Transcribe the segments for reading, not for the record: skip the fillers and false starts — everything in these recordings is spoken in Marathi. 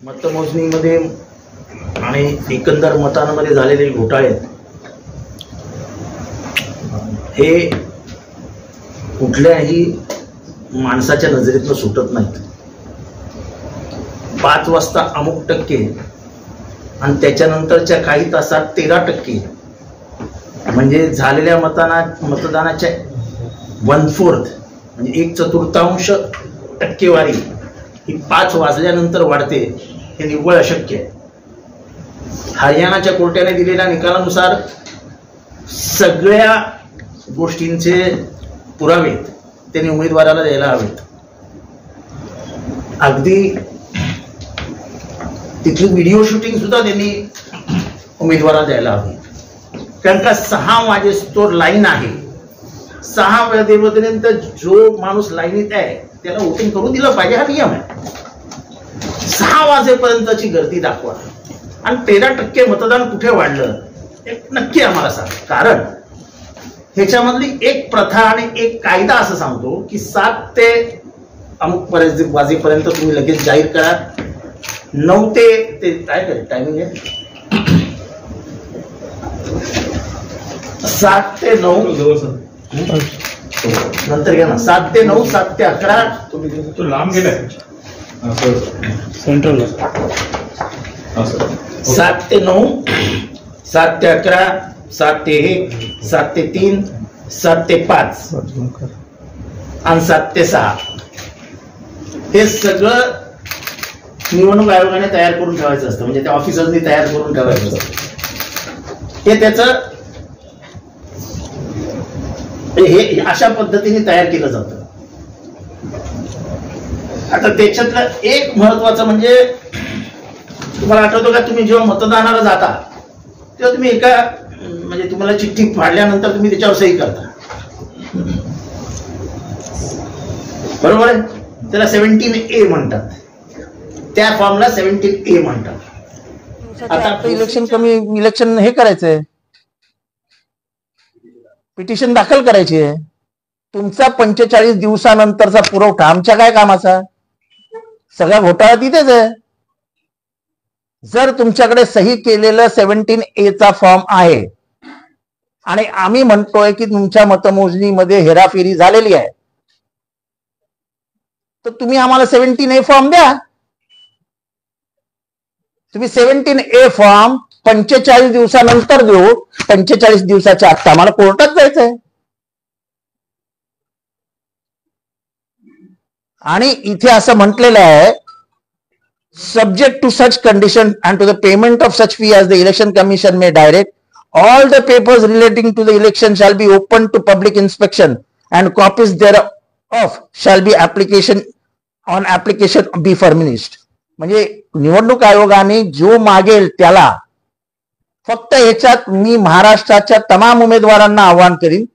मतमोजणीमध्ये आणि एकंदर मतांमध्ये झालेले घोटाळे हे कुठल्याही माणसाच्या नजरेतून सुटत नाहीत. 5 वाजता अमुक टक्के आणि त्याच्यानंतरच्या काही तासात 13% म्हणजे झालेल्या मतदानाच्या 1/4 म्हणजे 1/4 टक्केवारी ही 5 वाजल्यानंतर वाढते हे निव्वळ अशक्य आहे. हरियाणाच्या कोर्टाने दिलेल्या निकालानुसार सगळ्या गोष्टींचे पुरावे त्यांनी उमेदवाराला द्यायला हवेत. अगदी तिथली व्हिडिओ शूटिंग सुद्धा त्यांनी उमेदवाराला द्यायला हवी. कारण का 6 वाजेस्तोवर लाईन आहे. 6 वाजेपर्यंत जो माणूस लाईनीत आहे त्याला वोटिंग करून दिलं पाहिजे, हा नियम आहे. 6 वाजेपर्यंतची गर्दी दाखवा आणि 13% मतदान कुठे वाढलं हे नक्की आम्हाला सांग. कारण ह्याच्यामधली एक प्रथा आणि एक कायदा असं सांगतो की 7 ते अमुक वाजेपर्यंत तुम्ही लगेच जाहीर करा. 9 ते काय करे टायमिंग आहे 7 ते 9 नंतर घ्या ना. 7 ते 9, 7 ते 11 तो लांब गेलाय सेंट्रल 7 ते 9, 7 ते 11, 7 ते 1, 7 ते 3, 7 ते 5 आणि 7 ते 6 हे सगळं निवडणूक आयोगाने तयार करून ठेवायचं असतं. म्हणजे त्या ऑफिसर्सनी तयार करून ठेवायचं असतं. हे त्याचं हे अशा पद्धतीने तयार केलं जातं. आता त्याच्यातलं एक महत्वाचं म्हणजे तुम्हाला आठवतं का, तुम्ही जेव्हा मतदानाला जाता तेव्हा तुम्ही एका म्हणजे तुम्हाला चिठ्ठी फाडल्यानंतर तुम्ही त्याच्यावर सही करता, बरोबर आहे. त्याला 17A म्हणतात. त्या फॉर्मला 17A म्हणतात. आता इलेक्शन हे करायचंय, पिटिशन दाखल करायची आहे. तुमचा 45 दिवसानंतरचा पुरवठा आमच्या काय कामाचा? सगळा घोटाळा तिथेच आहे. जर तुमच्याकडे सही केलेलं 17A चा फॉर्म आहे आणि आम्ही म्हणतोय की तुमच्या मतमोजणीमध्ये हेराफेरी झालेली आहे, तर तुम्ही आम्हाला 17A फॉर्म द्या. तुम्ही 17A फॉर्म 45 दिवसानंतर देऊ. 45 दिवसाच्या आत आम्हाला कोर्टात जायचंय. आणि इथे असं म्हटलेलं आहे, subject to such condition and to the payment of such fee as the election commission may direct, all the papers relating to the election shall be open to public inspection and copies thereof shall be on application be furnished. म्हणजे निवडणूक आयोगाने जो मागेल त्याला, फक्त ह्याच्यात मी महाराष्ट्राच्या तमाम उमेदवारांना आवाहन करीन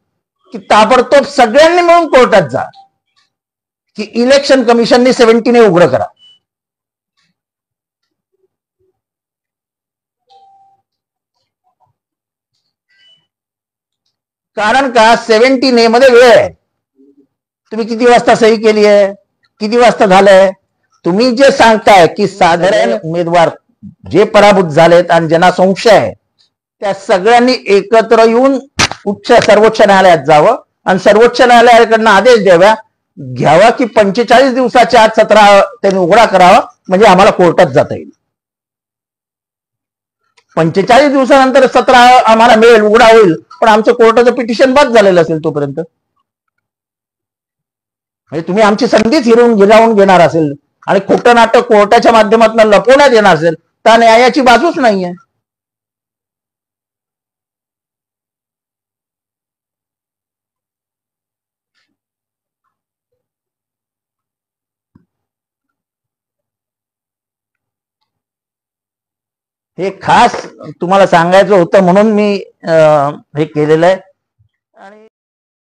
की ताबडतोब सगळ्यांनी मिळून कोर्टात जा की इलेक्शन कमिशनने 17A उघड करा. कारण का 17A मध्ये वेळ आहे. तुम्ही किती वाजता सही केली आहे, किती वाजता झालंय? तुम्ही जे सांगताय की साधारण उमेदवार जे पराभूत झालेत आणि ज्यांना संशय आहे त्या सगळ्यांनी एकत्र येऊन सर्वोच्च न्यायालयात जावं आणि सर्वोच्च न्यायालयाकडनं आदेश घ्यावा की 45 दिवसाच्या आत 17 त्यांनी उघडा करावा, म्हणजे आम्हाला कोर्टात जाता येईल. 45 दिवसानंतर 17 आम्हाला मिळेल, उघडा होईल, पण आमचं कोर्टाचं पिटिशन बाद झालेलं असेल तोपर्यंत. म्हणजे तुम्ही आमची संधीच हिरावून घेणार असेल आणि खोटं नाटक कोर्टाच्या माध्यमातून लपवण्यात येणार असेल तर न्यायाची बाजूच नाहीये. हे खास तुम्हाला सांगायचं होतं म्हणून मी हे केलेलं आहे.